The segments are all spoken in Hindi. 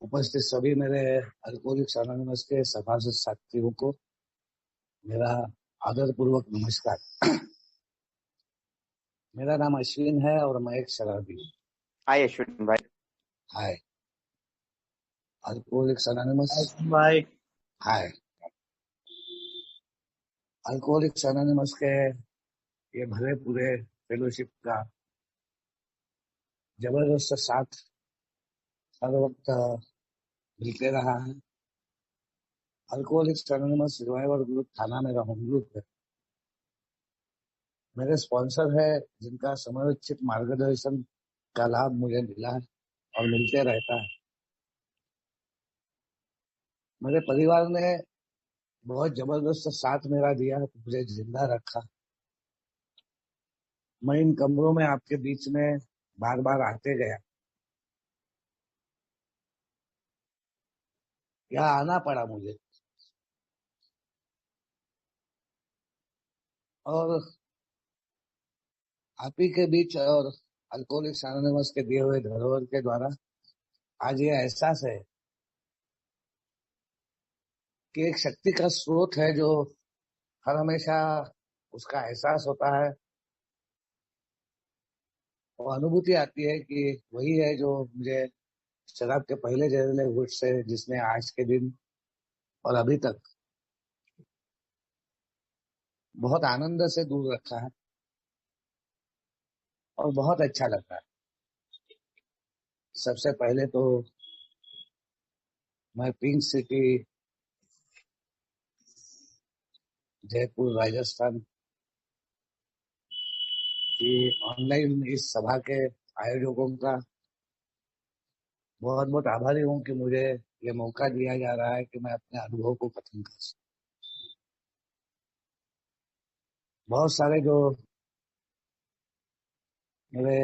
उपस्थित सभी मेरे अल्कोहलिक्स अनोनिमस के सभासद साथियों को मेरा आदरपूर्वक नमस्कार। मेरा नाम अश्विन है और मैं एक शराबी हूँ। हाय अश्विन भाई। हाय अल्कोहलिक्स अनोनिमस। भाई हाय अल्कोहलिक्स अनोनिमस के ये भरे पूरे फेलोशिप का जबरदस्त साथ हर वक्त मिलते रहा है। अल्कोहलिक्स अनोनिमस रिवाइवल ग्रुप थाना मेरा होम ग्रुप है। मेरे स्पॉन्सर है जिनका समयोचित मार्गदर्शन का लाभ मुझे मिला है और मिलते रहता है। मेरे परिवार ने बहुत जबरदस्त साथ मेरा दिया, मुझे जिंदा रखा। मैं इन कमरों में आपके बीच में बार बार आते गया, यहाँ आना पड़ा मुझे। और आप ही के बीच और अल्कोहलिक्स अनोनिमस के दिए हुए धरोहर के द्वारा आज ये एहसास है कि एक शक्ति का स्रोत है जो हर हमेशा उसका एहसास होता है और अनुभूति आती है कि वही है जो मुझे शराब के पहले जहरीले घूंट से, जिसने आज के दिन और अभी तक बहुत आनंद से दूर रखा है और बहुत अच्छा लगता है। सबसे पहले तो मैं पिंक सिटी जयपुर राजस्थान की ऑनलाइन इस सभा के आयोजकों का बहुत बहुत आभारी हूँ कि मुझे ये मौका दिया जा रहा है कि मैं अपने अनुभव को कथन कर सकूं। बहुत सारे जो मेरे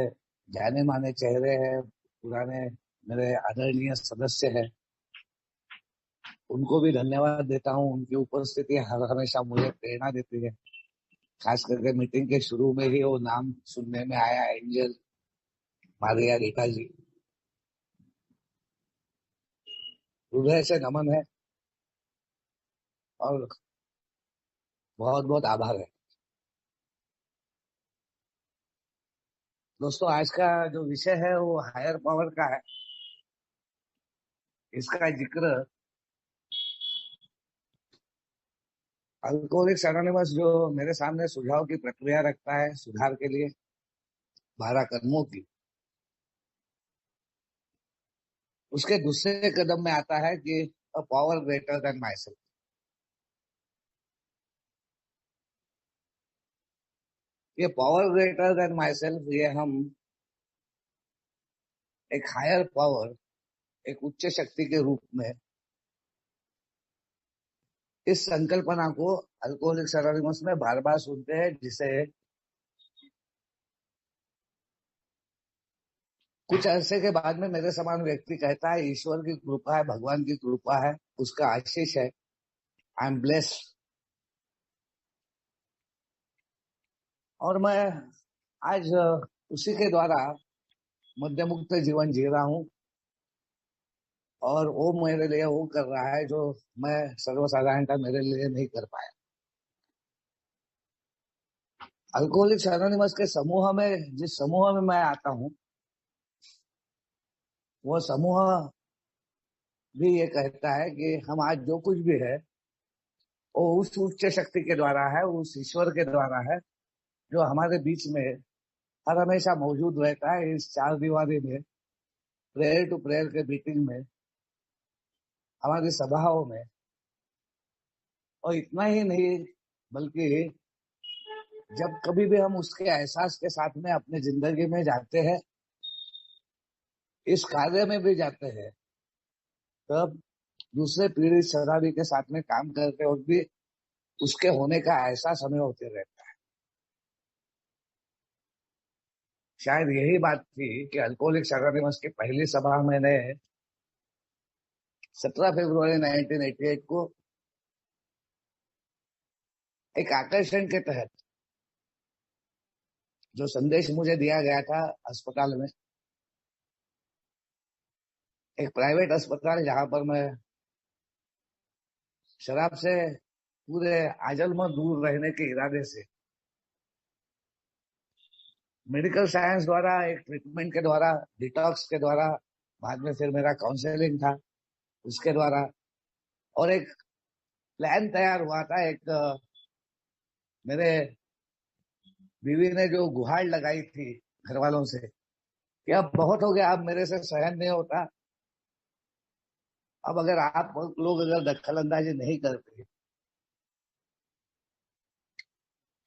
जाने माने चेहरे हैं, पुराने मेरे आदरणीय सदस्य हैं, उनको भी धन्यवाद देता हूँ। उनकी उपस्थिति हर हमेशा मुझे प्रेरणा देती है। खास करके मीटिंग के शुरू में ही वो नाम सुनने में आया, एंजल मारिया रीटा जी, हृदय से नमन है और बहुत बहुत आभार है। दोस्तों, आज का जो विषय है वो हायर पावर का है। इसका जिक्र अल्कोहलिक्स एनोनिमस जो मेरे सामने सुझाव की प्रक्रिया रखता है सुधार के लिए 12 कदमों की, उसके दूसरे कदम में आता है कि a power greater than myself. ये power greater than myself, ये हम एक हायर पावर, एक उच्च शक्ति के रूप में इस संकल्पना को अल्कोहलिक्स एनोनिमस में बार बार सुनते हैं, जिसे कुछ अरसे के बाद में मेरे समान व्यक्ति कहता है ईश्वर की कृपा है, भगवान की कृपा है, उसका आशीष है, आई एम ब्लेस्ड। और मैं आज उसी के द्वारा मद्य मुक्त जीवन जी रहा हूँ और वो मेरे लिए वो कर रहा है जो मैं सर्वसाधारणता मेरे लिए नहीं कर पाया। अल्कोहलिक्स एनोनिमस के समूह में, जिस समूह में मैं आता हूँ, वो समूह भी ये कहता है कि हम आज जो कुछ भी है वो उस उच्च शक्ति के द्वारा है, उस ईश्वर के द्वारा है जो हमारे बीच में हर हमेशा मौजूद रहता है इस चार दीवारी में, प्रेयर टू प्रेयर के मीटिंग में, हमारी सभाओं में। और इतना ही नहीं, बल्कि जब कभी भी हम उसके एहसास के साथ में अपने जिंदगी में जाते हैं, इस कार्य में भी जाते हैं, तब दूसरे पीढ़ी शराबी के साथ में काम करते वक्त भी उसके होने का एहसास हमें होते रहता है। शायद यही बात थी कि अल्कोहलिक्स एनोनिमस की पहली सभा मैंने 17 फरवरी 1988 को एक आकर्षण के तहत जो संदेश मुझे दिया गया था अस्पताल में एक प्राइवेट अस्पताल जहां पर मैं शराब से पूरे आजन्म दूर रहने के इरादे से मेडिकल साइंस द्वारा, एक ट्रीटमेंट के द्वारा, डिटॉक्स के द्वारा, बाद में फिर मेरा काउंसलिंग था उसके द्वारा, और एक प्लान तैयार हुआ था। एक मेरे बीवी ने जो गुहार लगाई थी घर वालों से कि अब बहुत हो गया, अब मेरे से सहन नहीं होता, अब अगर आप लोग अगर दखल अंदाजी नहीं करते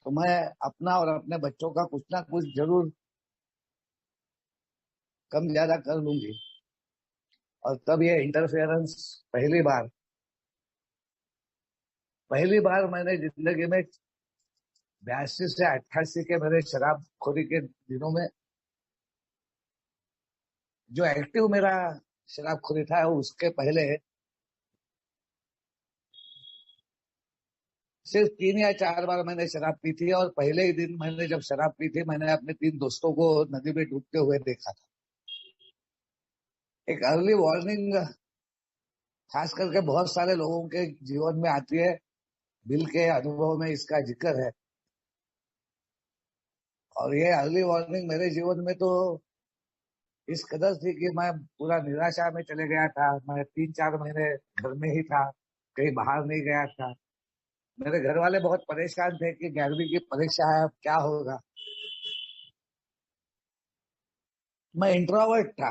तो मैं अपना और अपने बच्चों का कुछ ना कुछ जरूर कम ज्यादा कर लूंगी। और तब ये इंटरफेरेंस पहली बार मैंने जिंदगी में 82 से 88 के मेरे शराबखोरी के दिनों में जो एक्टिव मेरा शराबखोरी था, उसके पहले सिर्फ 3 या 4 बार मैंने शराब पी थी। और पहले ही दिन मैंने जब शराब पी थी, मैंने अपने 3 दोस्तों को नदी में डूबते हुए देखा था। एक अर्ली वार्निंग खास करके बहुत सारे लोगों के जीवन में आती है। बिल के अनुभव में इसका जिक्र है। और ये अर्ली वार्निंग मेरे जीवन में तो इस कदर थी कि मैं पूरा निराशा में चले गया था। मैं 3-4 महीने घर में ही था, कहीं बाहर नहीं गया था। मेरे घर वाले बहुत परेशान थे कि 11वीं की परीक्षा है, अब क्या होगा। मैं इंट्रोवर्ट था,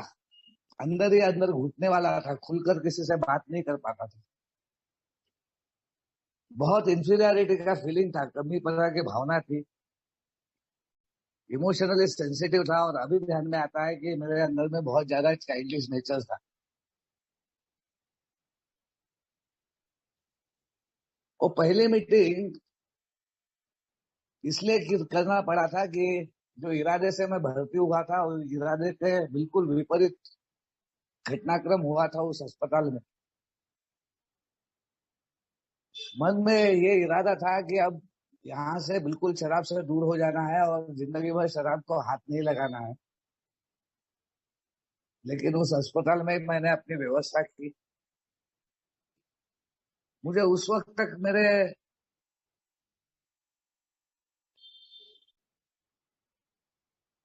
अंदर ही अंदर घुटने वाला था, खुलकर किसी से बात नहीं कर पाता था। बहुत इंफीरियरिटी का फीलिंग था, कमी पना की भावना थी, इमोशनली सेंसिटिव था। और अभी ध्यान में आता है कि मेरे अंदर में बहुत ज्यादा चाइल्डिश नेचर था। वो पहली मीटिंग इसलिए करना पड़ा था कि जो इरादे से मैं भर्ती हुआ था, उस इरादे के बिल्कुल विपरीत घटनाक्रम हुआ था उस अस्पताल में। मन में ये इरादा था कि अब यहाँ से बिल्कुल शराब से दूर हो जाना है और जिंदगी भर शराब को हाथ नहीं लगाना है। लेकिन उस अस्पताल में मैंने अपनी व्यवस्था की। मुझे उस वक्त तक मेरे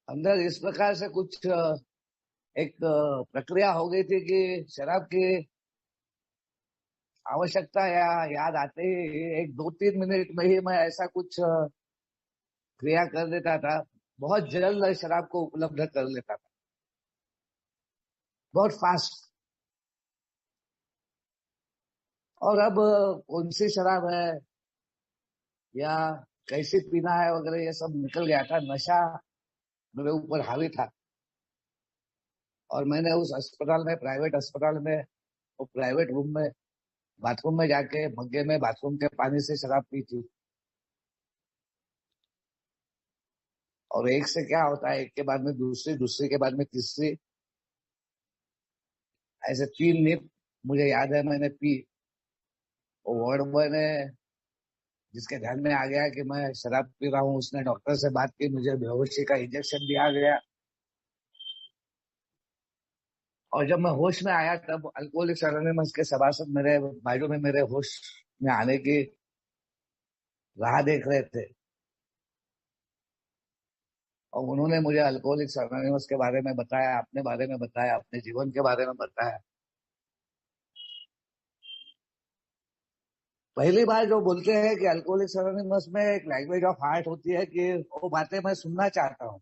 अंदर इस प्रकार से कुछ एक प्रक्रिया हो गई थी कि शराब की आवश्यकता या याद आते ही 1-2-3 मिनट में ही मैं ऐसा कुछ क्रिया कर देता था। बहुत जल्द शराब को उपलब्ध कर लेता था, बहुत फास्ट। और अब कौन सी शराब है या कैसे पीना है वगैरह ये सब निकल गया था। नशा मेरे ऊपर हावी था। और मैंने उस अस्पताल में, प्राइवेट अस्पताल में, वो प्राइवेट रूम में बाथरूम में जाके मग्गे में बाथरूम के पानी से शराब पी थी। और एक से क्या होता है, एक के बाद में दूसरी, दूसरी के बाद में तीसरी, ऐसे 3 निप मुझे याद है मैंने पी। वो वार्ड बॉय ने, जिसके ध्यान में आ गया कि मैं शराब पी रहा हूँ, उसने डॉक्टर से बात की, मुझे बेहोशी का इंजेक्शन दिया गया। और जब मैं होश में आया तब अल्कोहलिक्स एनोनिमस के सभासद मेरे बाजू में मेरे होश में आने की राह देख रहे थे। और उन्होंने मुझे अल्कोहलिक्स एनोनिमस के बारे में बताया, अपने बारे में बताया, अपने जीवन के बारे में बताया। पहली बार जो बोलते हैं कि अल्कोहलिक्स एनोनिमस में एक लैंग्वेज ऑफ हार्ट होती है, कि वो बातें मैं सुनना चाहता हूँ।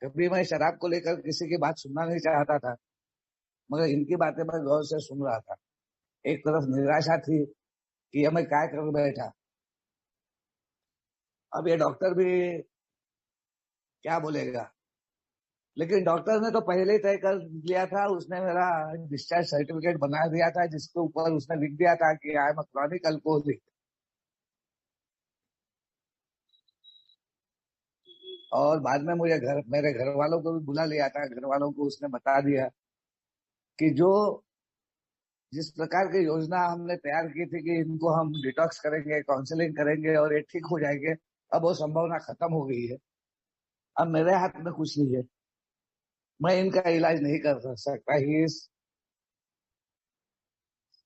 कभी मैं शराब को लेकर किसी की बात सुनना नहीं चाहता था, मगर इनकी बातें मैं गौर से सुन रहा था। एक तरफ निराशा थी कि ये मैं क्या कर बैठा, अब ये डॉक्टर भी क्या बोलेगा। लेकिन डॉक्टर ने तो पहले ही तय कर लिया था, उसने मेरा डिस्चार्ज सर्टिफिकेट बना दिया था, जिसके ऊपर उसने लिख दिया था कि I am a chronic alcoholic. और बाद में मुझे मेरे घर वालों को भी बुला लिया था। घर वालों को उसने बता दिया कि जो जिस प्रकार की योजना हमने तैयार की थी कि इनको हम डिटॉक्स करेंगे, काउंसलिंग करेंगे और ये ठीक हो जाएंगे, अब वो संभावना खत्म हो गई है। अब मेरे हाथ में कुछ नहीं है। मैं इनका इलाज नहीं कर सकता। He is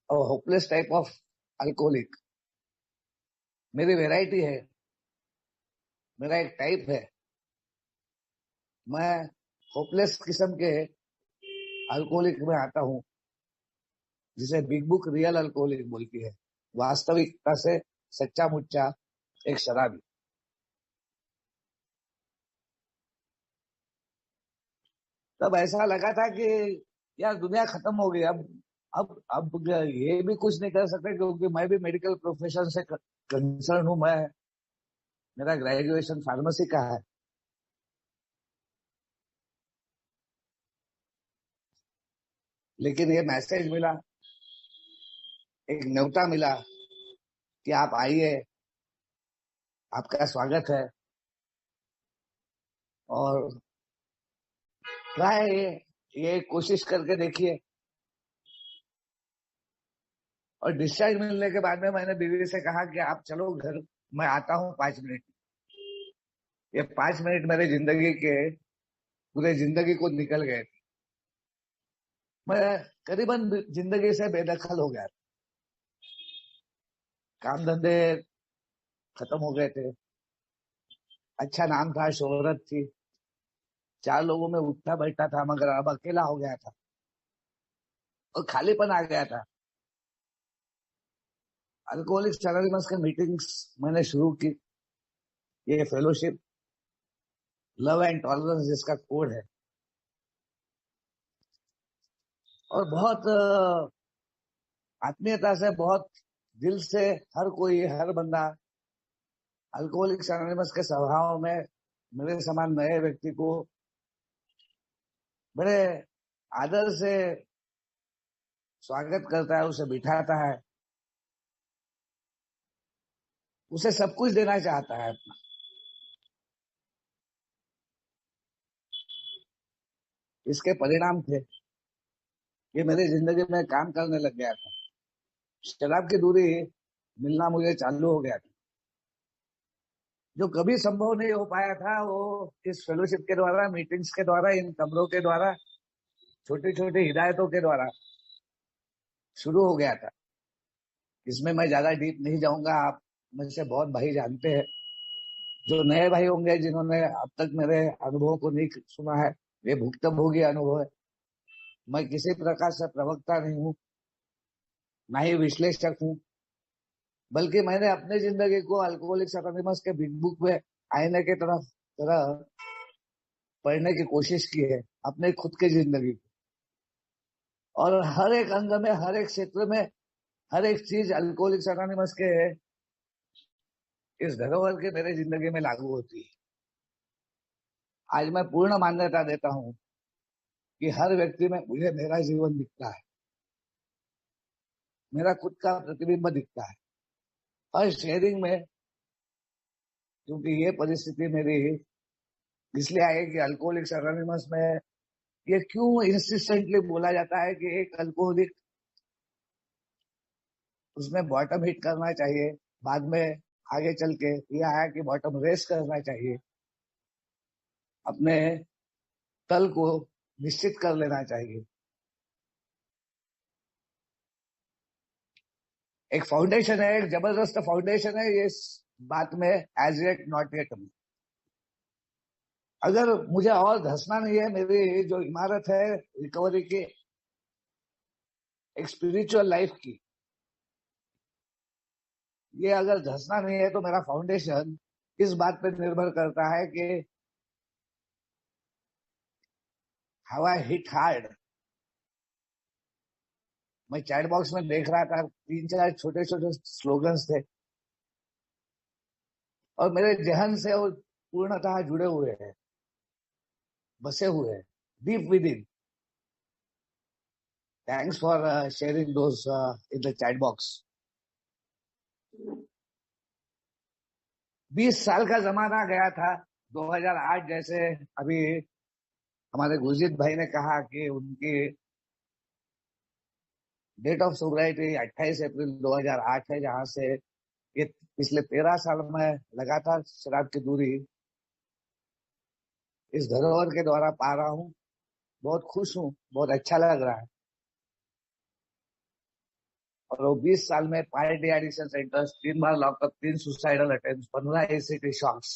a hopeless type of alcoholic. मेरी वैरायटी है, मेरा एक टाइप है। मैं होपलेस किस्म के अल्कोहलिक में आता हूँ, जिसे बिग बुक रियल अल्कोहलिक बोलती है। वास्तविकता से सच्चा मुच्चा एक शराबी। तब ऐसा लगा था कि यार दुनिया खत्म हो गई। अब ये भी कुछ नहीं कर सकते, क्योंकि मैं भी मेडिकल प्रोफेशन से कंसर्न हूँ। मैं, मेरा ग्रेजुएशन फार्मेसी का है। लेकिन ये मैसेज मिला, एक न्योता मिला कि आप आइए, आपका स्वागत है, और ट्राई, ये कोशिश करके देखिए। और डिस्चार्ज मिलने के बाद में मैंने बीवी से कहा कि आप चलो घर, मैं आता हूँ 5 मिनट। ये 5 मिनट मेरे जिंदगी के पूरे जिंदगी को निकल गए। मैं करीबन जिंदगी से बेदखल हो गया। काम धंधे खत्म हो गए थे, अच्छा नाम था, शोहरत थी, 4 लोगों में उठता बैठता था, मगर अब अकेला हो गया था और खालीपन आ गया था। अल्कोहलिक्स एनोनिमस के मीटिंग्स मैंने शुरू की। ये फेलोशिप, लव एंड टॉलरेंस जिसका कोड है, और बहुत आत्मीयता से, बहुत दिल से हर कोई, हर बंदा अल्कोहलिक्स एनोनिमस के स्वभाव में मेरे समान नए व्यक्ति को बड़े आदर से स्वागत करता है, उसे बिठाता है, उसे सब कुछ देना चाहता है अपना। इसके परिणाम थे, ये मेरी जिंदगी में काम करने लग गया था। शराब की दूरी मिलना मुझे चालू हो गया था। जो कभी संभव नहीं हो पाया था, वो इस फेलोशिप के द्वारा, मीटिंग्स के द्वारा, इन कमरों के द्वारा, छोटी छोटी हिदायतों के द्वारा शुरू हो गया था। इसमें मैं ज्यादा डीप नहीं जाऊंगा, आप मुझसे बहुत भाई जानते हैं। जो नए भाई होंगे जिन्होंने अब तक मेरे अनुभव को नहीं सुना है, ये भुक्तभोगी अनुभव है। मैं किसी प्रकार से प्रवक्ता नहीं हूँ, ना ही विश्लेषक हूँ, बल्कि मैंने अपनी जिंदगी को अल्कोहलिक्स एनोनिमस के बिग बुक में आईने के तरह पढ़ने की कोशिश की है, अपने खुद की जिंदगी। और हर एक अंग में, हर एक क्षेत्र में, हर एक चीज अल्कोहलिक्स एनोनिमस के इस धरोहर के मेरे जिंदगी में लागू होती है। आज मैं पूर्ण मान्यता देता हूँ कि हर व्यक्ति में मुझे मेरा जीवन दिखता है, मेरा खुद का प्रतिबिंब दिखता है। हर शेयरिंग में, क्योंकि ये परिस्थिति मेरी इसलिए आई कि अल्कोहलिक्स एनोनिमस में ये क्यों इंसिस्टेंटली बोला जाता है कि एक अल्कोहलिक, उसमें बॉटम हिट करना चाहिए, बाद में आगे चल के ये आया कि बॉटम रेस करना चाहिए, अपने तल को निश्चित कर लेना चाहिए। एक फाउंडेशन है, एक जबरदस्त फाउंडेशन है ये इस बात में, एज येट नॉट येट। अगर मुझे और धसना नहीं है, मेरी जो इमारत है रिकवरी की, एक स्पिरिचुअल लाइफ की, ये अगर धसना नहीं है, तो मेरा फाउंडेशन इस बात पे निर्भर करता है कि हवा हिट हार्ड। मैं चैट बॉक्स में देख रहा था, 3-4 छोटे छोटे स्लोगन्स थे, और मेरे जहन से वो पूर्णतः जुड़े हुए हैं, बसे हुए हैं, deep with in. Thanks for sharing those in the chat box. 20 साल का जमाना गया था, 2008 जैसे। अभी हमारे गुरजीत भाई ने कहा कि उनकी डेट ऑफ सोब्राइटी 28 अप्रैल 2008 है, जहां से ये पिछले 13 साल में लगातार शराब की दूरी इस धरोहर के द्वारा पा रहा हूं। बहुत खुश हूँ, बहुत अच्छा लग रहा है। और वो 20 साल में 5 डी एडिक्शन सेंटर्स, 3 बार lockup, 3 suicidal attempt, 15 ECT shocks,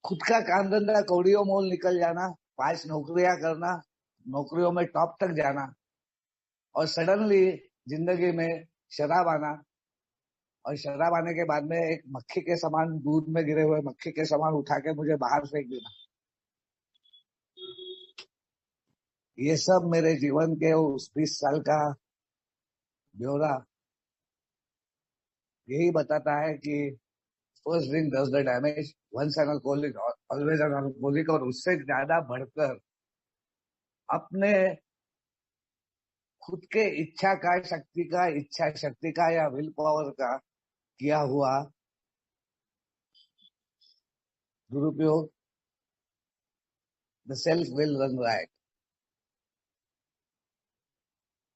खुद का काम धंधा कौड़ियों मोल निकल जाना, 5 नौकरियां करना, नौकरियों में टॉप तक जाना, और सडनली जिंदगी में शराब आना, और शराब आने के बाद में एक मक्खी के समान, दूध में गिरे हुए मक्खी के समान उठा के मुझे बाहर फेंक देना। ये सब मेरे जीवन के उस 20 साल का ब्यौरा यही बताता है कि first drink does the damage, once an alcoholic always an alcoholic, और उससे ज्यादा बढ़कर अपने खुद के इच्छा शक्ति का या विल पावर का किया हुआ दुरुपयोग, the self will run right.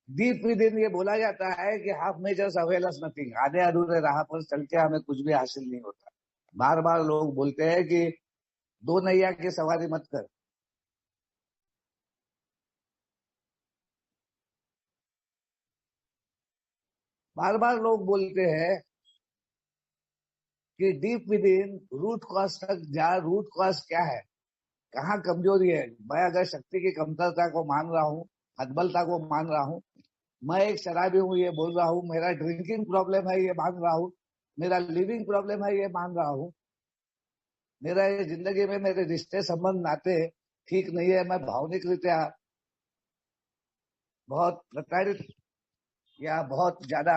Deep with in ये बोला जाता है कि half measures avail us nothing, आधे अधूरे राह पर चल के हमें कुछ भी हासिल नहीं होता। बार बार लोग बोलते हैं कि दो नैया की सवारी मत कर। बार बार लोग बोलते हैं कि deep within root cause तक जा, रूट कॉज क्या है, कहाँ कमजोरी है। मैं अगर शक्ति की कमतरता को मान रहा हूँ, हतबलता को मान रहा हूँ, मैं एक शराबी हूँ ये बोल रहा हूँ, मेरा ड्रिंकिंग प्रॉब्लम है ये मान रहा हूँ, मेरा लिविंग प्रॉब्लम है ये मान रहा हूँ, मेरा ये जिंदगी में मेरे रिश्ते संबंध नाते ठीक नहीं है, मैं भावनिक रीत्या बहुत प्रताड़ित या बहुत ज्यादा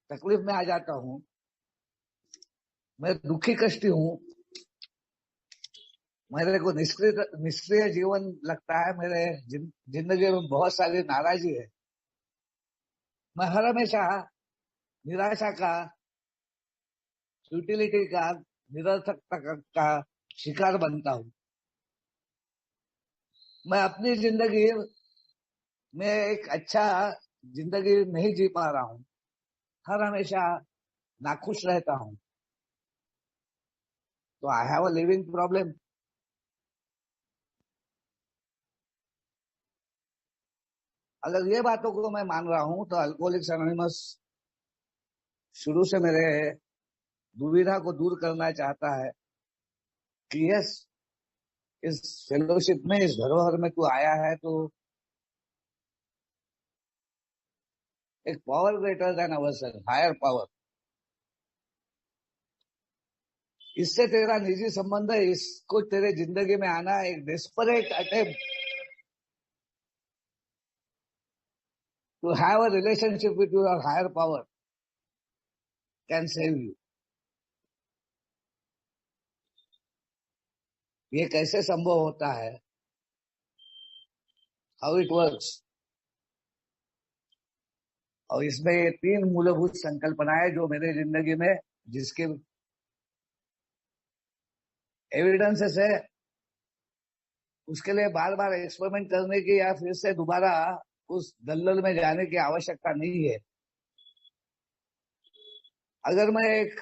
तकलीफ में आ जाता हूँ, मैं दुखी कष्टी हूँ, मेरे को निष्क्रिय जीवन लगता है, मेरे जिंदगी में बहुत सारी नाराजगी है, मैं हर हमेशा निराशा का, फ्यूटिलिटी का, निरर्थकता का शिकार बनता हूँ। मैं अपनी जिंदगी में एक अच्छा जिंदगी नहीं जी पा रहा हूँ, हर हमेशा नाखुश रहता हूँ, तो I have a living problem. अगर ये बातों को मैं मान रहा हूँ तो अल्कोहलिक्स एनोनिमस शुरू से मेरे दुविधा को दूर करना चाहता है कि यस, इस फेलोशिप में, इस धरोहर में तू आया है तो एक power greater than ourselves, higher power, इससे तेरा निजी संबंध है, इसको तेरे जिंदगी में आना एक desperate attempt to have a relationship with your higher power can save you. ये कैसे संभव होता है, हाउ इट वर्क्स, और इसमें ये 3 मूलभूत संकल्पनाएं जो मेरे जिंदगी में, जिसके एविडेंसेस है, उसके लिए बार बार एक्सपेरिमेंट करने की या फिर से दोबारा उस दलदल में जाने की आवश्यकता नहीं है। अगर मैं एक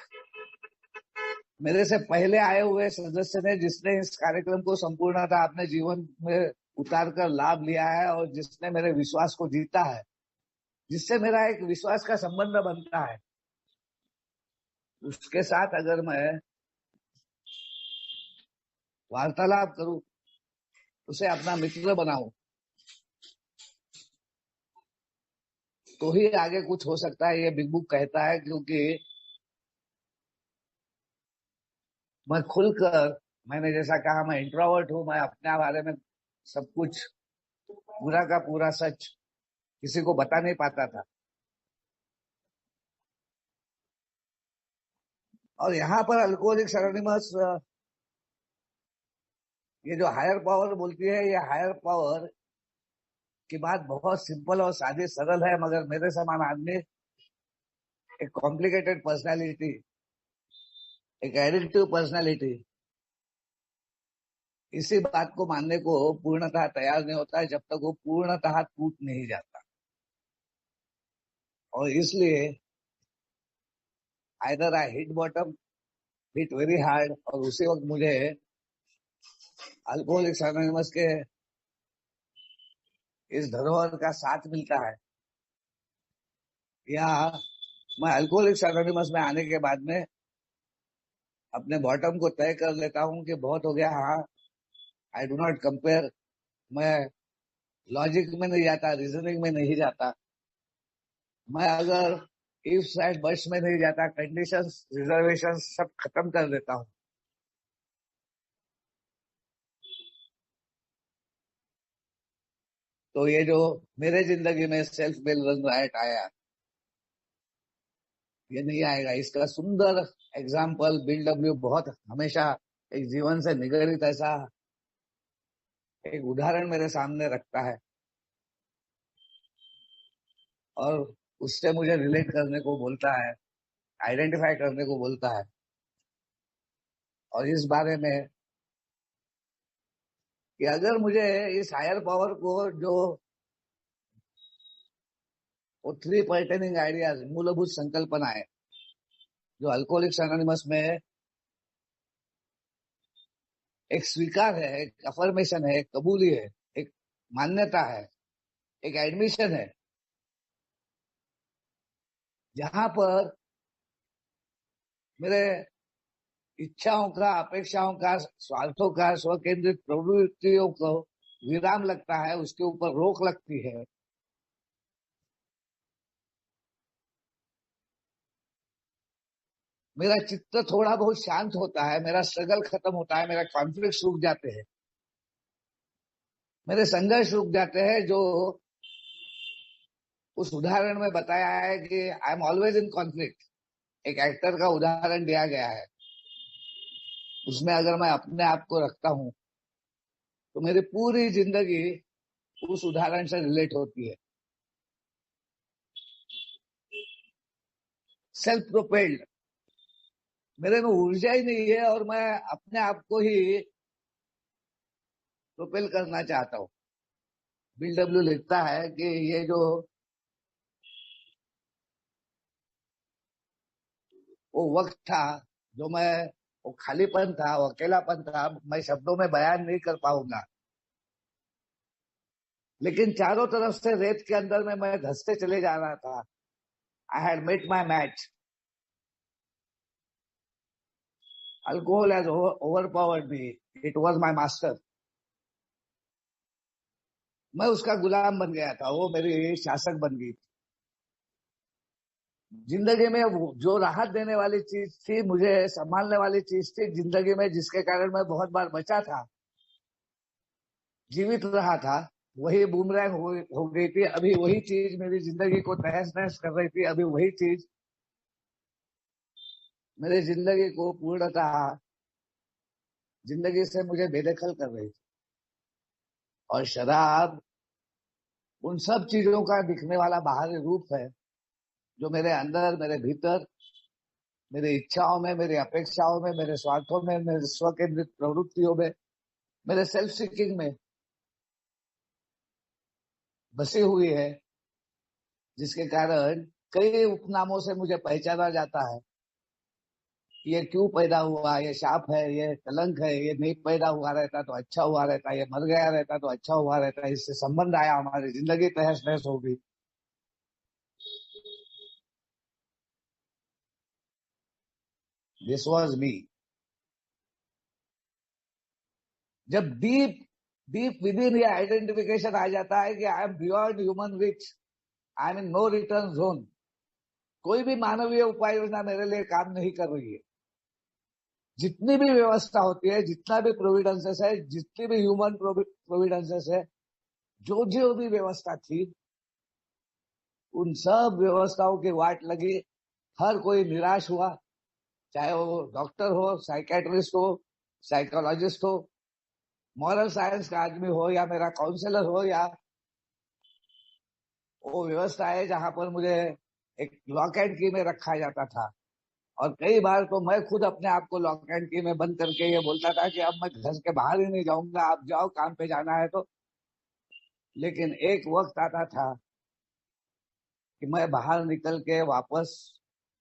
मेरे से पहले आए हुए सदस्य ने, जिसने इस कार्यक्रम को संपूर्णतः अपने जीवन में उतार कर लाभ लिया है और जिसने मेरे विश्वास को जीता है, जिससे मेरा एक विश्वास का संबंध बनता है, उसके साथ अगर मैं वार्तालाप करूं, उसे अपना मित्र बनाऊं, तो ही आगे कुछ हो सकता है, ये बिग बुक कहता है। क्योंकि मैं खुलकर, मैंने जैसा कहा, मैं इंट्रोवर्ट हूं, मैं अपने बारे में सब कुछ पूरा का पूरा सच किसी को बता नहीं पाता था। और यहाँ पर अल्कोहलिक्स एनोनिमस ये जो हायर पावर बोलती है, ये हायर पावर की बात बहुत सिंपल और सादी सरल है, मगर मेरे समान आदमी एक कॉम्प्लिकेटेड पर्सनालिटी, एक एडिक्टिव पर्सनालिटी, इसी बात को मानने को पूर्णतः तैयार नहीं होता है, जब तक वो पूर्णतः टूट नहीं जाता। और इसलिए either I hit bottom, hit very hard, और उसी वक्त मुझे अल्कोहलिक्स एनोनिमस के इस धरोहर का साथ मिलता है, या मैं अल्कोहलिक्स एनोनिमस में आने के बाद में अपने बॉटम को तय कर लेता हूं कि बहुत हो गया। हाँ, आई डू नॉट कंपेयर। मैं लॉजिक में नहीं जाता, रीजनिंग में नहीं जाता। मैं अगर इफ एंड बट्स में नहीं जाता, कंडीशंस, रिजर्वेशंस सब खत्म कर देता हूं। तो ये जो मेरे जिंदगी में सेल्फ बिल रन राइट आया, ये नहीं आएगा। इसका सुंदर एग्जाम्पल बिल डब्ल्यू बहुत हमेशा एक जीवन से निगड़ित ऐसा एक उदाहरण मेरे सामने रखता है, और उससे मुझे रिलेट करने को बोलता है, आइडेंटिफाई करने को बोलता है। और इस बारे में कि अगर मुझे इस हायर पावर को जो वो थ्री पर्टेनिंग आइडियाज, मूलभूत संकल्पना है, जो अल्कोहलिक्स एनोनिमस में एक स्वीकार है, एक अफर्मेशन है, एक कबूली है, एक मान्यता है, एक एडमिशन है, जहां पर मेरे इच्छाओं का, अपेक्षाओं का, स्वार्थों का, स्व केंद्रित प्रवृत्तियों को विराम लगता है, उसके ऊपर रोक लगती है। मेरा चित्त थोड़ा बहुत शांत होता है, मेरा स्ट्रगल खत्म होता है, मेरा कॉन्फ्लिक्ट रुक जाते हैं, मेरे संघर्ष रुक जाते हैं, जो उस उदाहरण में बताया है कि I am always in conflict. एक एक्टर का उदाहरण दिया गया है, उसमें अगर मैं अपने आप को रखता हूं तो मेरी पूरी जिंदगी उस उदाहरण से रिलेट होती है। सेल्फ प्रोपेल्ड, मेरे में ऊर्जा ही नहीं है, और मैं अपने आप को ही प्रोपेल करना चाहता हूं। बिल डब्ल्यू लिखता है कि ये जो वो वक्त था, जो मैं, वो खालीपन था, वो अकेलापन था, मैं शब्दों में बयान नहीं कर पाऊंगा, लेकिन चारों तरफ से रेत के अंदर में मैं धंसते चले जा रहा था। I had met my match. Alcohol has overpowered me, it was my master. मैं उसका गुलाम बन गया था, वो मेरी शासक बन गई। जिंदगी में जो राहत देने वाली चीज थी, मुझे संभालने वाली चीज थी जिंदगी में, जिसके कारण मैं बहुत बार बचा था, जीवित रहा था, वही बूमरैंग हो गई थी। अभी वही चीज मेरी जिंदगी को तहस नहस कर रही थी। अभी वही चीज मेरी जिंदगी को पूर्णतः जिंदगी से मुझे बेदखल कर रही थी। और शराब उन सब चीजों का दिखने वाला बाहरी रूप है, जो मेरे अंदर, मेरे भीतर, मेरी इच्छाओं में, मेरी अपेक्षाओं में, मेरे स्वार्थों में, मेरे स्व केंद्रित प्रवृत्तियों में, मेरे सेल्फ सीकिंग में बसी हुई है, जिसके कारण कई उपनामों से मुझे पहचाना जाता है। ये क्यों पैदा हुआ, ये शाप है, ये कलंक है, ये नहीं पैदा हुआ रहता तो अच्छा हुआ रहता, ये मर गया रहता तो अच्छा हुआ रहता, इससे संबंध आया, हमारी जिंदगी तहस नहस हो गई। दिस वॉज मी। जब डीप डीप विद इन ये आइडेंटिफिकेशन आ जाता है कि I am beyond human reach, I am in no return zone, कोई भी मानवीय उपाय योजना मेरे लिए काम नहीं कर रही है। जितनी भी व्यवस्था होती है, जितना भी प्रोविडेंसेस है, जितनी भी ह्यूमन प्रोविडेंसेस है, जो जो भी व्यवस्था थी, उन सब व्यवस्थाओं की वाट लगी। हर कोई निराश हुआ, चाहे वो डॉक्टर हो, साइकेट्रिस्ट हो, साइकोलॉजिस्ट हो, मॉरल साइंस का आदमी हो, या मेरा काउंसलर हो, या वो व्यवस्था है जहां पर मुझे एक लॉक एंड की में रखा जाता था। और कई बार तो मैं खुद अपने आप को लॉक एंड की में बंद करके ये बोलता था कि अब मैं घर के बाहर ही नहीं जाऊंगा, आप जाओ, काम पे जाना है तो। लेकिन एक वक्त आता था कि मैं बाहर निकल के वापस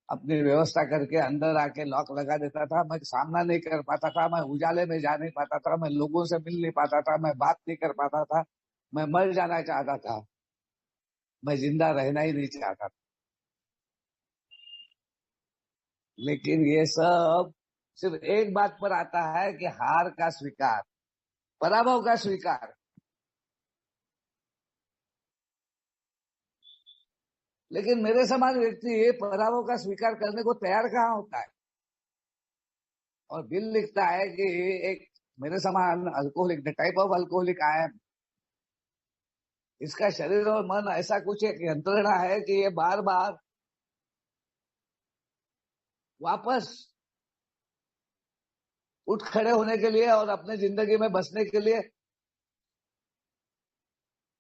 अपनी व्यवस्था करके अंदर आके लॉक लगा देता था। मैं सामना नहीं कर पाता था, मैं उजाले में जा नहीं पाता था, मैं लोगों से मिल नहीं पाता था, मैं बात नहीं कर पाता था, मैं मर जाना चाहता था, मैं जिंदा रहना ही नहीं चाहता था। लेकिन ये सब सिर्फ एक बात पर आता है कि हार का स्वीकार, पराभव का स्वीकार। लेकिन मेरे समान व्यक्ति ये पराभव का स्वीकार करने को तैयार कहाँ होता है, और बिल लिखता है कि एक मेरे समान alcoholic, the type of alcoholic I am, इसका शरीर और मन ऐसा कुछ एक यंत्रणा है कि ये बार बार वापस उठ खड़े होने के लिए और अपने जिंदगी में बसने के लिए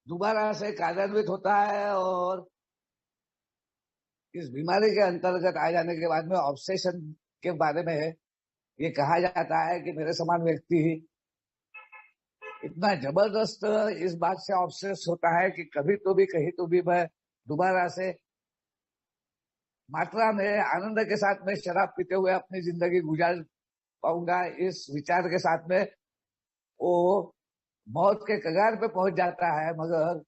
दोबारा से कार्यान्वित होता है। और इस बीमारी के अंतर्गत आ जाने के बाद में ऑब्सेशन के बारे में ये कहा जाता है कि मेरे समान व्यक्ति इतना जबरदस्त इस बात से ऑब्सेस होता है कि कभी तो भी कहीं तो भी मैं दोबारा से मात्रा में आनंद के साथ में शराब पीते हुए अपनी जिंदगी गुजार पाऊंगा, इस विचार के साथ में वो मौत के कगार पे पहुंच जाता है, मगर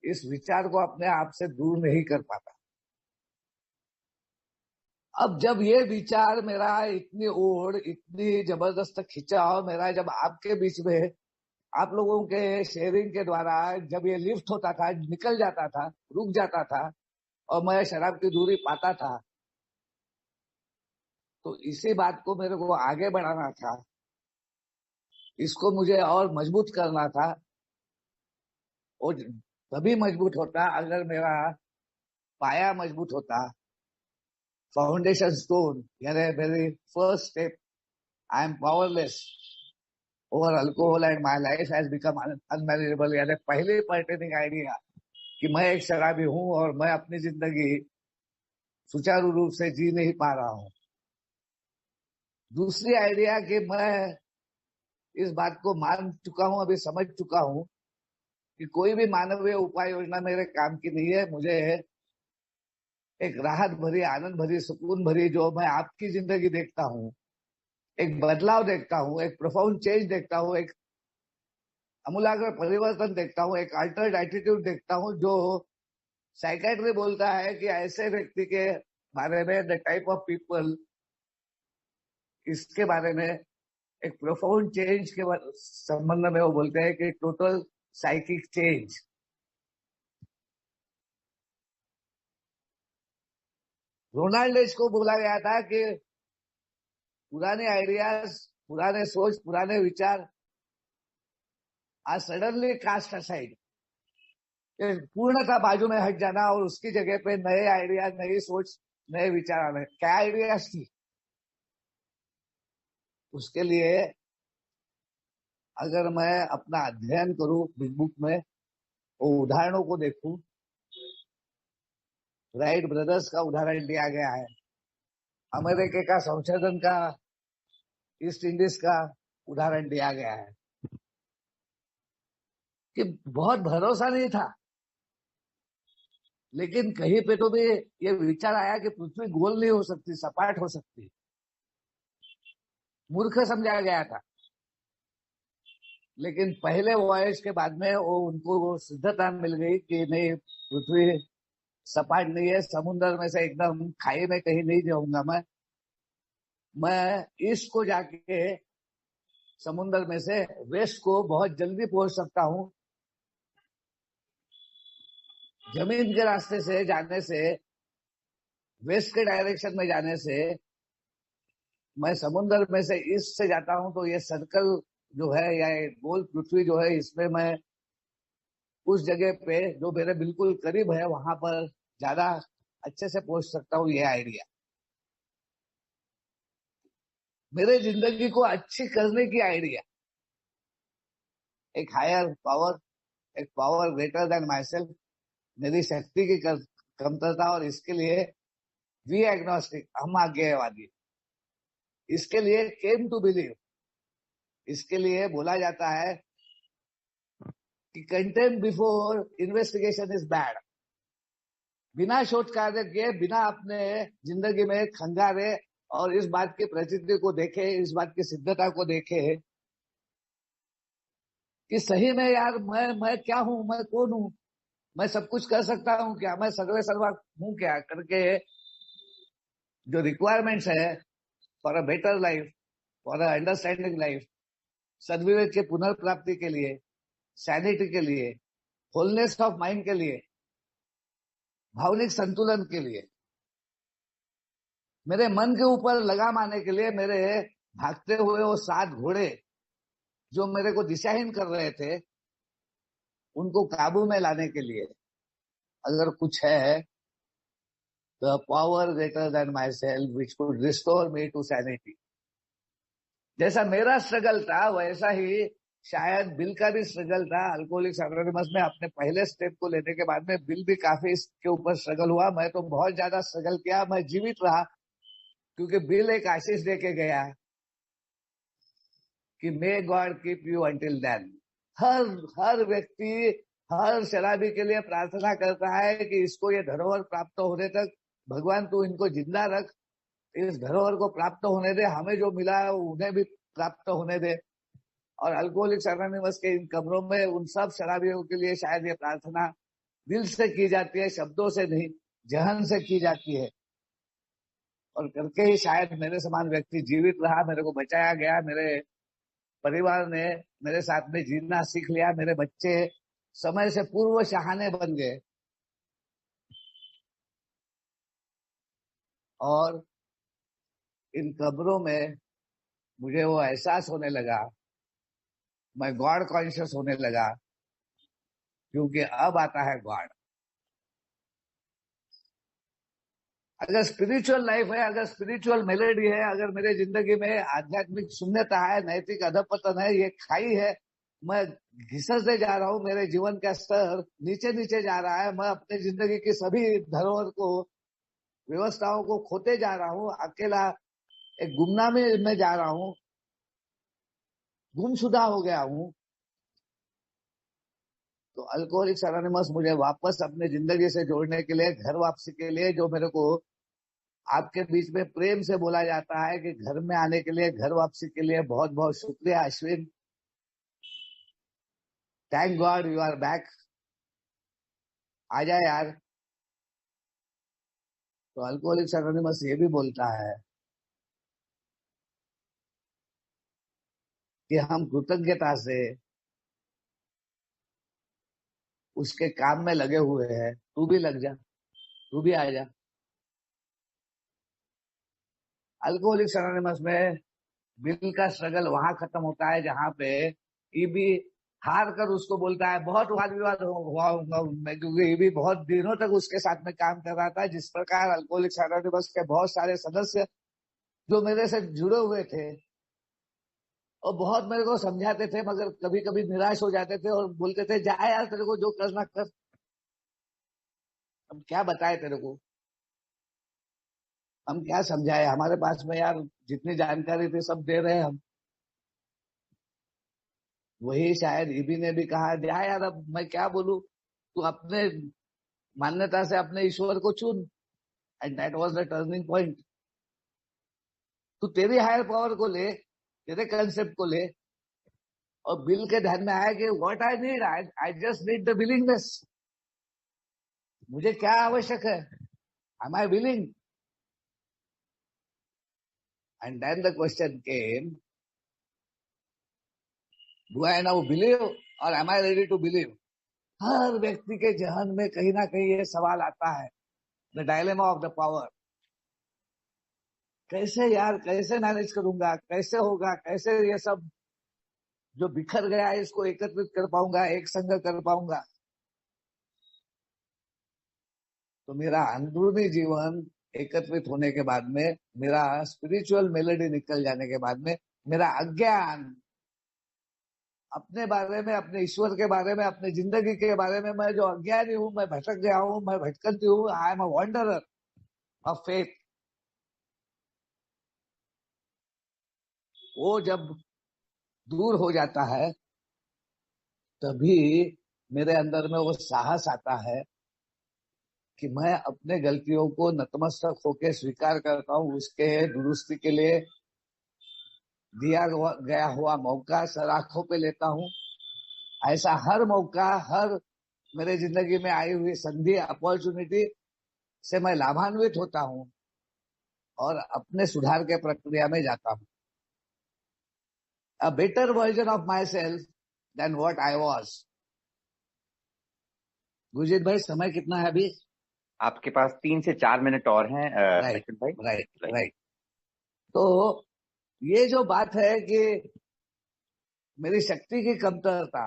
इस विचार को अपने आप से दूर नहीं कर पाता। अब जब ये विचार मेरा इतनी ओढ़, इतनी जबरदस्त खिंचाव मेरा जब आपके बीच में आप लोगों के शेयरिंग के द्वारा जब ये लिफ्ट होता था, निकल जाता था, रुक जाता था और मैं शराब की दूरी पाता था, तो इसी बात को मेरे को आगे बढ़ाना था, इसको मुझे और मजबूत करना था। और तभी मजबूत होता अगर मेरा पाया मजबूत होता, फाउंडेशन स्टोन, यानी मेरी first step, I am powerless over alcohol and my life has become unmanageable, यानी पहले पर्टेनिंग आइडिया कि मैं एक शराबी हूं और मैं अपनी जिंदगी सुचारू रूप से जी नहीं पा रहा हूं। दूसरी आइडिया कि मैं इस बात को मान चुका हूं, अभी समझ चुका हूं कि कोई भी मानवीय उपाय योजना मेरे काम की नहीं है। मुझे एक राहत भरी, आनंद भरी, सुकून भरी जो मैं आपकी जिंदगी देखता हूं, एक बदलाव देखता हूं, एक प्रोफाउंड चेंज देखता हूं, एक अमूलाग्र परिवर्तन देखता हूं, एक अल्टर्ड एटीट्यूड देखता हूं, जो साइकेट्री बोलता है कि ऐसे व्यक्ति के बारे में, द टाइप ऑफ पीपल, इसके बारे में एक प्रोफाउंड चेंज के संबंध में वो बोलते हैं कि total psychic change. Ronald H को बोला गया था कि पुराने आइडियाज, पुराने सोच, पुराने विचार आज सडनली कास्ट असाइड, पूर्णतः बाजू में हट जाना और उसकी जगह पे नए आइडिया, नई सोच, नए विचार आने। क्या आइडियाज थी? उसके लिए अगर मैं अपना अध्ययन करूं बिग बुक में, वो उदाहरणों को देखूं, राइट ब्रदर्स का उदाहरण दिया गया है, अमेरिका का संशोधन का, ईस्ट इंडीज का उदाहरण दिया गया है, कि बहुत भरोसा नहीं था, लेकिन कहीं पे तो भी ये विचार आया कि पृथ्वी गोल नहीं हो सकती, सपाट हो सकती। मूर्ख समझा गया था, लेकिन पहले वॉयज के बाद में वो उनको वो सिद्धता मिल गई कि नहीं, पृथ्वी सपाट नहीं है, समुद्र में से एकदम खाई में कहीं नहीं जाऊंगा मैं ईस्ट को जाके समुद्र में से वेस्ट को बहुत जल्दी पहुंच सकता हूं। जमीन के रास्ते से जाने से, वेस्ट के डायरेक्शन में जाने से, मैं समुद्र में से ईस्ट से जाता हूं, तो ये सर्कल जो है या गोल पृथ्वी जो है, इसमें मैं उस जगह पे जो मेरे बिल्कुल करीब है वहां पर ज्यादा अच्छे से पहुंच सकता हूं। ये आइडिया मेरे जिंदगी को अच्छी करने की आइडिया, एक हायर पावर, एक power greater than my self, मेरी शक्ति की कमतरता, और इसके लिए वी एग्नोस्टिक, हम आज्ञावादी, इसके लिए केम टू बिलीव, इसके लिए बोला जाता है कि contempt before investigation is bad, बिना शोध कार्य किए, बिना अपने जिंदगी में खंगारे और इस बात की प्रचिति को देखे, इस बात की सिद्धता को देखे कि सही में यार मैं क्या हूं, मैं कौन हूं, मैं सब कुछ कर सकता हूं क्या, मैं सर्वे सर्वा हूं क्या, करके जो रिक्वायरमेंट्स है for a better life, for a understanding life, सद्विवेक के पुनर्प्राप्ति के लिए, सैनिटी के लिए, होलनेस ऑफ माइंड के लिए, भावनिक संतुलन के लिए, मेरे मन के ऊपर लगाम आने के लिए, मेरे भागते हुए वो 7 घोड़े जो मेरे को दिशाहीन कर रहे थे उनको काबू में लाने के लिए अगर कुछ है तो power greater than myself which could restore me to sanity. जैसा मेरा स्ट्रगल था वैसा ही शायद बिल का भी स्ट्रगल था। अल्कोहलिक्स एनोनिमस में अपने पहले स्टेप को लेने के बाद में बिल भी काफी इसके ऊपर स्ट्रगल हुआ। मैं तो बहुत ज्यादा स्ट्रगल किया, मैं जीवित रहा क्योंकि बिल एक आशीष दे के गया कि may God keep you until then. हर हर व्यक्ति हर शराबी के लिए प्रार्थना करता है कि इसको ये धरोहर प्राप्त होने तक भगवान तू इनको जिंदा रख, इस धरोहर को प्राप्त होने दे, हमें जो मिला है उन्हें भी प्राप्त होने दे। और अल्कोहलिक्स एनोनिमस के इन कमरों में उन सब शराबियों के लिए शायद ये प्रार्थना दिल से की जाती है, शब्दों से नहीं, जहन से की जाती है। और करके ही शायद मेरे समान व्यक्ति जीवित रहा, मेरे को बचाया गया, मेरे परिवार ने मेरे साथ में जीना सीख लिया, मेरे बच्चे समय से पूर्व शहाने बन गए। और इन कब्रों में मुझे वो एहसास होने लगा, मैं गॉड कॉन्शियस होने लगा, क्योंकि अब आता है गॉड। अगर स्पिरिचुअल लाइफ है, अगर स्पिरिचुअल मेलेडी है, अगर मेरे जिंदगी में आध्यात्मिक शून्यता है, नैतिक अधपतन है, ये खाई है, मैं घिसते जा रहा हूं, मेरे जीवन का स्तर नीचे नीचे जा रहा है, मैं अपने जिंदगी की सभी धरोहर को, व्यवस्थाओं को खोते जा रहा हूं, अकेला एक गुमनामी में जा रहा हूं, गुमशुदा हो गया हूं। तो अल्कोहलिक्स एनोनिमस मुझे वापस अपने जिंदगी से जोड़ने के लिए, घर वापसी के लिए, जो मेरे को आपके बीच में प्रेम से बोला जाता है कि घर में आने के लिए, घर वापसी के लिए बहुत बहुत शुक्रिया Ashwin, thank God you are back, आ जाए यार। तो अल्कोहलिक्स एनोनिमस ये भी बोलता है कि हम कृतज्ञता से उसके काम में लगे हुए हैं, तू भी लग जा, तू भी आ जा। अल्कोहलिक्स एनोनिमस में बिल का स्ट्रगल वहां खत्म होता है जहां पे ईबी हार कर उसको बोलता है, बहुत वाद विवाद हुआ होगा उनमें, क्योंकि ईबी बहुत दिनों तक उसके साथ में काम कर रहा था। जिस प्रकार अल्कोहलिक्स एनोनिमस के बहुत सारे सदस्य जो मेरे से जुड़े हुए थे और बहुत मेरे को समझाते थे, मगर कभी कभी निराश हो जाते थे और बोलते थे जा यार, तेरे को जो करना कर, हम क्या बताए तेरे को, हम क्या समझाए, हमारे पास में यार जितनी जानकारी थी सब दे रहे हैं हम। वही शायद ईबी ने भी कहा, जा यार अब मैं क्या बोलूं, तू अपने मान्यता से अपने ईश्वर को चुन। And that was the turning point. तू तेरी हायर पावर को ले, तेरे कंसेप्ट को ले। और बिल के ध्यान में आया कि what I need, I just need the willingness. मुझे क्या आवश्यक है, am I willing. And then the question came, do I now believe or am I ready to believe. हर व्यक्ति के जहन में कहीं ना कहीं ये सवाल आता है, the dilemma of the power. कैसे यार, कैसे मैनेज करूंगा, कैसे होगा, कैसे ये सब जो बिखर गया है इसको एकत्रित कर पाऊंगा, एक संग कर पाऊंगा। तो मेरा अंदरूनी जीवन एकत्रित होने के बाद में, मेरा स्पिरिचुअल मेलोडी निकल जाने के बाद में, मेरा अज्ञान अपने बारे में, अपने ईश्वर के बारे में, अपने जिंदगी के बारे में, मैं जो अज्ञानी हूं, मैं भटक गया हूं, मैं भटकती हूं, I am a wanderer of faith, वो जब दूर हो जाता है तभी मेरे अंदर में वो साहस आता है कि मैं अपने गलतियों को नतमस्तक होकर स्वीकार करता हूँ, उसके दुरुस्ती के लिए दिया गया हुआ मौका सर आंखों पे लेता हूँ। ऐसा हर मौका, हर मेरे जिंदगी में आई हुई संधि, अपॉर्चुनिटी से मैं लाभान्वित होता हूँ और अपने सुधार के प्रक्रिया में जाता हूँ। A better version of myself than what I was. Gurjeet भाई, समय कितना है अभी? आपके पास 3 से 4 मिनट और हैं राइट, सचिन भाई। Right, right. तो ये जो बात है कि मेरी शक्ति की कमतरता,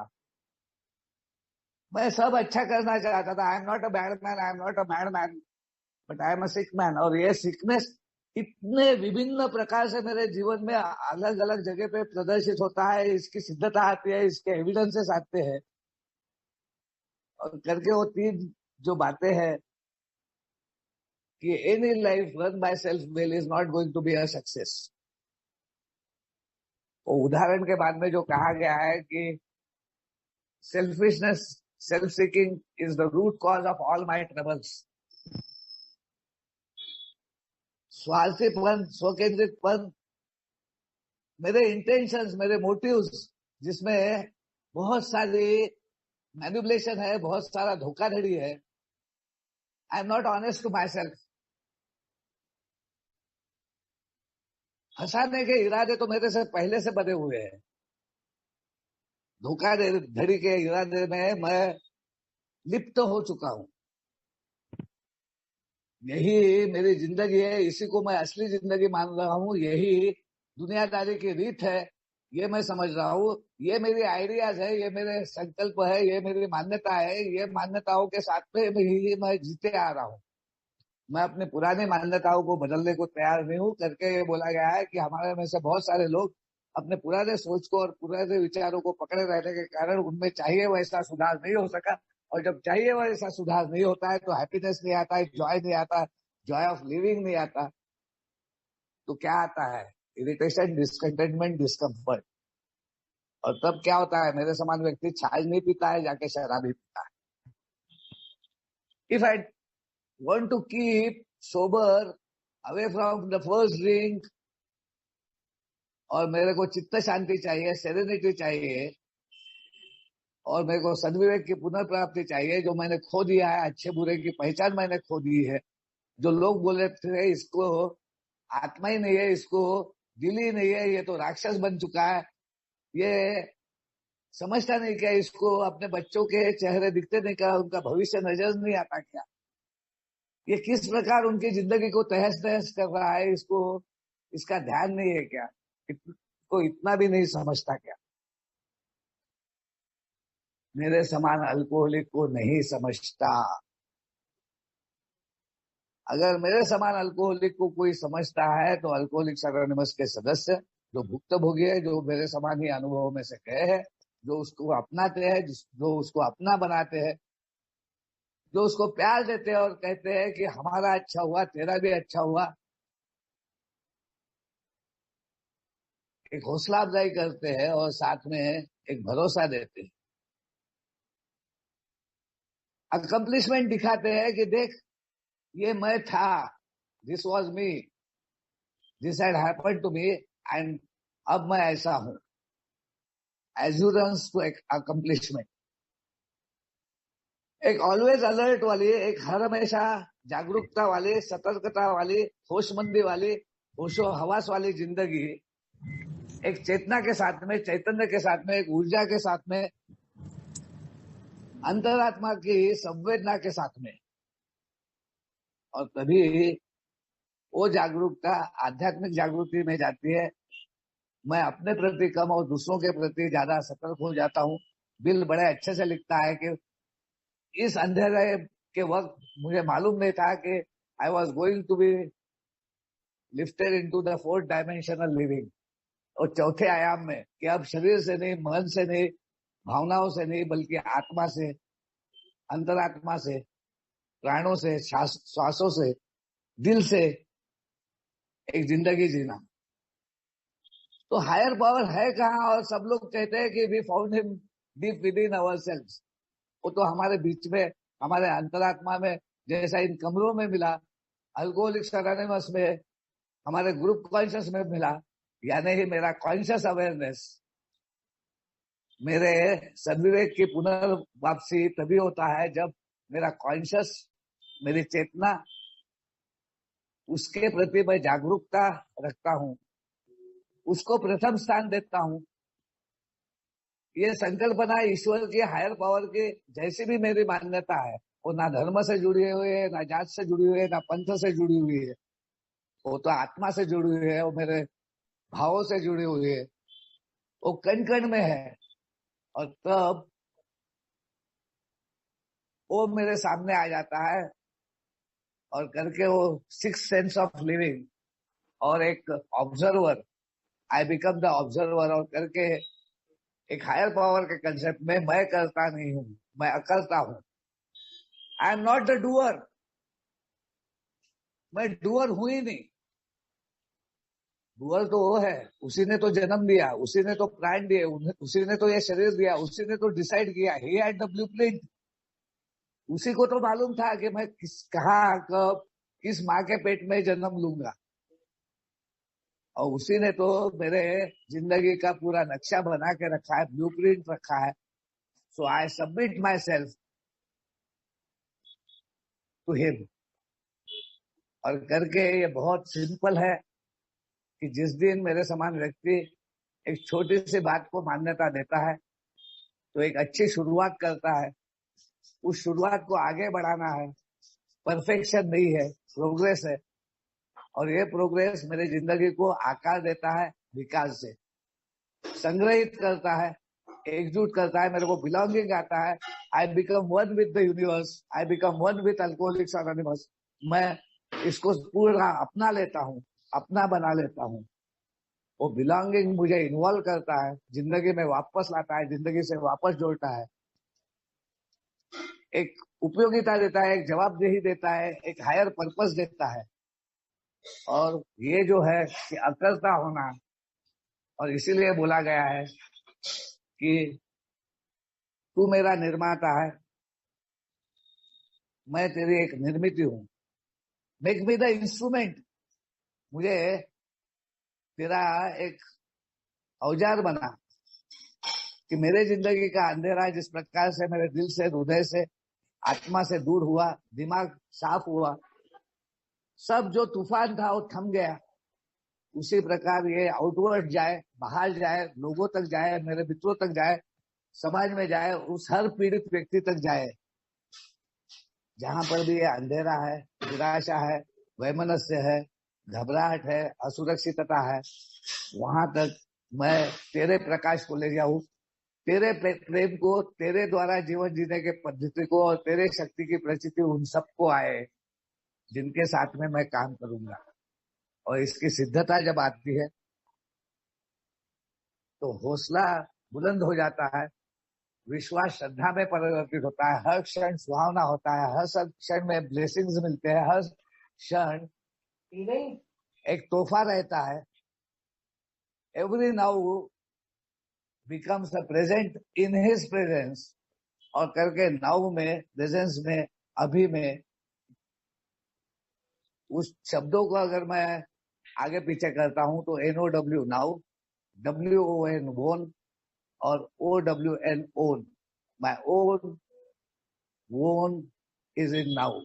मैं सब अच्छा करना चाहता था। आई am not a bad man, I am not a bad man, but I am a sick man. और ये सिकनेस इतने विभिन्न प्रकार से मेरे जीवन में अलग अलग जगह पे प्रदर्शित होता है। इसकी सिद्धता आती है, इसके एविडेंसेस आते हैं, और करके वो तीन जो बातें हैं कि any life run by self will is not going to be a success. वो उदाहरण के बाद में जो कहा गया है कि selfishness, self seeking is the root cause of all my troubles. स्वार्थीपन, स्वकेंद्रितपन, मेरे इंटेंशंस, मेरे मोटिव्स, जिसमें बहुत सारी मैनिपुलेशन है, बहुत सारा धोखाधड़ी है। I am not honest to myself. फंसाने के इरादे तो मेरे से पहले से बने हुए हैं। धोखाधड़ी के इरादे में मैं लिप्त हो चुका हूं। यही मेरी जिंदगी है, इसी को मैं असली जिंदगी मान रहा हूं, यही दुनियादारी की रीत है, ये मैं समझ रहा हूं। ये मेरी आइडियाज है, ये मेरे संकल्प है, ये मेरी मान्यता है। ये मान्यताओं के साथ में ही मैं जीते आ रहा हूं। मैं अपनी पुरानी मान्यताओं को बदलने को तैयार नहीं हूं। करके ये बोला गया है कि हमारे में से बहुत सारे लोग अपने पुराने सोच को और पुराने विचारों को पकड़े रहने के कारण उनमें चाहिए वैसा सुधार नहीं हो सका। और जब चाहिए वैसा सुधार नहीं होता है तो हैप्पीनेस नहीं आता है, जॉय नहीं आता, जॉय ऑफ लिविंग नहीं आता। तो क्या आता है? Irritation, discontentment, discomfort. और तब क्या होता है? मेरे समान व्यक्ति छाछ नहीं पीता है, जाके शराब ही पीता है। If I want to keep sober away from the first drink, और मेरे को चित्त शांति चाहिए, सेरेनिटी चाहिए, और मेरे को सद्विवेक की पुनर्प्राप्ति चाहिए, जो मैंने खो दिया है, अच्छे बुरे की पहचान मैंने खो दी है। जो लोग बोले थे इसको आत्मा ही नहीं है, इसको दिल ही नहीं है, ये तो राक्षस बन चुका है, ये समझता नहीं क्या? इसको अपने बच्चों के चेहरे दिखते नहीं क्या? उनका भविष्य नजर नहीं आता क्या? ये किस प्रकार उनकी जिंदगी को तहस नहस कर रहा है, इसको इसका ध्यान नहीं है क्या? इसको इतना भी नहीं समझता क्या? मेरे समान अल्कोहलिक को नहीं समझता। अगर मेरे समान अल्कोहलिक को कोई समझता है तो अल्कोहलिक्स एनोनिमस के सदस्य जो भुक्तभोगी है, जो मेरे समान ही अनुभवों में से गए हैं, जो उसको अपनाते हैं, जो उसको अपना बनाते हैं, जो उसको प्यार देते हैं और कहते हैं कि हमारा अच्छा हुआ, तेरा भी अच्छा हुआ, एक हौसला अफजाई करते हैं और साथ में एक भरोसा देते हैं, अकम्पलिशमेंट दिखाते हैं कि देख ये मैं था, this was me, this had happened to me, and अब मैं ऐसा हूं। Assurance to accomplishment. एक ऑलवेज अलर्ट वाली, एक हर हमेशा जागरूकता वाली, सतर्कता वाली, होशमंदी वाली, होशो हवास वाली जिंदगी, एक चेतना के साथ में, चैतन्य के साथ में, एक ऊर्जा के साथ में, अंतरात्मा की संवेदना के साथ में। और तभी वो जागरूकता आध्यात्मिक जागृति में जाती है। मैं अपने प्रति कम और दूसरों के प्रति ज्यादा सतर्क हो जाता हूँ। बिल बड़े अच्छे से लिखता है कि इस अंधेरे के वक्त मुझे मालूम नहीं था कि I was going to be lifted into the fourth dimensional living, और चौथे आयाम में, कि अब शरीर से नहीं, मन से नहीं, भावनाओं से नहीं, बल्कि आत्मा से, अंतरात्मा से, प्राणों से, श्वासों से, दिल से एक जिंदगी जीना। तो हायर पावर है कहाँ? और सब लोग कहते हैं कि we found him deep within ourselves. वो तो हमारे बीच में, हमारे अंतरात्मा में जैसा इन कमरों में मिला, अल्कोहलिक्स अनोनिमस में, हमारे ग्रुप कॉन्शियस में मिला, यानी ही मेरा कॉन्शियस अवेयरनेस, मेरे सद्विवेक की पुनर्वापसी तभी होता है जब मेरा कॉन्शियस, मेरी चेतना, उसके प्रति मैं जागरूकता रखता हूं, उसको प्रथम स्थान देता हूं। ये संकल्पना ईश्वर की, हायर पावर की जैसी भी मेरी मान्यता है, वो ना धर्म से जुड़ी हुई है, ना जात से जुड़ी हुई है, ना पंथ से जुड़ी हुई है, वो तो आत्मा से जुड़ी हुई है, वो मेरे भावों से जुड़ी हुई है, वो कण कण में है। और तब वो मेरे सामने आ जाता है और करके वो सिक्स सेंस ऑफ लिविंग और एक observer, I become the observer, और करके एक हायर पावर के कंसेप्ट में मैं करता नहीं हूं, मैं अकर्ता हूं। आई एम नॉट द डूअर, मैं डूअर हूं ही नहीं। डूअर तो वो है, उसी ने तो जन्म दिया, उसी ने तो प्राण दिए, उसी ने तो ये शरीर दिया, उसी ने तो डिसाइड किया, ही हैड द ब्लूप्रिंट। उसी को तो मालूम था कि मैं कहाँ कब किस माँ के पेट में जन्म लूंगा, और उसी ने तो मेरे जिंदगी का पूरा नक्शा बना के रखा है, ब्लूप्रिंट रखा है। So I submit myself to him. और करके ये बहुत सिंपल है कि जिस दिन मेरे समान व्यक्ति एक छोटी सी बात को मान्यता देता है तो एक अच्छी शुरुआत करता है, उस शुरुआत को आगे बढ़ाना है। परफेक्शन नहीं है, प्रोग्रेस है, और ये प्रोग्रेस मेरी जिंदगी को आकार देता है, विकास से संग्रहित करता है, एकजुट करता है, मेरे को बिलोंगिंग आता है। I become one with the universe, I become one with alcoholics anonymous. मैं इसको पूरा अपना लेता हूँ, अपना बना लेता हूँ। वो बिलोंगिंग मुझे इन्वॉल्व करता है, जिंदगी में वापस लाता है, जिंदगी से वापस जोड़ता है, एक उपयोगिता देता है, एक जवाबदेही देता है, एक हायर पर्पस देता है। और ये जो है कि अकर्ता होना, और इसीलिए बोला गया है कि तू मेरा निर्माता है, मैं तेरी एक निर्मित हूं, मेक मी द इंस्ट्रूमेंट। मुझे तेरा एक औजार बना कि मेरे जिंदगी का अंधेरा जिस प्रकार से मेरे दिल से, हृदय से, आत्मा से दूर हुआ, दिमाग साफ हुआ, सब जो तूफान था वो थम गया, उसी प्रकार ये आउटवर्ड जाए, बाहर जाए, लोगों तक जाए, मेरे मित्रों तक जाए, समाज में जाए, उस हर पीड़ित व्यक्ति तक जाए जहां पर भी ये अंधेरा है, निराशा है, वैमनस्य है, घबराहट है, असुरक्षितता है, वहां तक मैं तेरे प्रकाश को ले जाऊं, तेरे प्रेम को, तेरे द्वारा जीवन जीने के पद्धति को, और तेरे शक्ति की प्रचिति उन सबको आए जिनके साथ में मैं काम करूंगा। और इसकी सिद्धता जब आती है तो हौसला बुलंद हो जाता है, विश्वास श्रद्धा में परिवर्तित होता है, हर क्षण सुहावना होता है, हर क्षण में ब्लेसिंग्स मिलते हैं, हर क्षण एक तोहफा रहता है। Every now becomes a present in his presence, और करके नाउ में, प्रेजेंस में, अभी में, उस शब्दों को अगर मैं आगे पीछे करता हूं तो NOW नाउ, WON वोन, और OWN ओन, माय ओन वोन इज इन नाउ।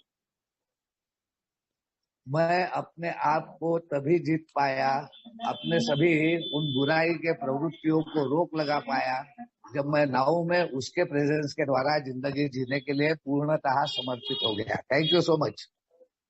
मैं अपने आप को तभी जीत पाया, अपने सभी उन बुराई के प्रवृत्तियों को रोक लगा पाया जब मैं नाउ में उसके प्रेजेंस के द्वारा जिंदगी जीने के लिए पूर्णतः समर्पित हो गया। Thank you so much.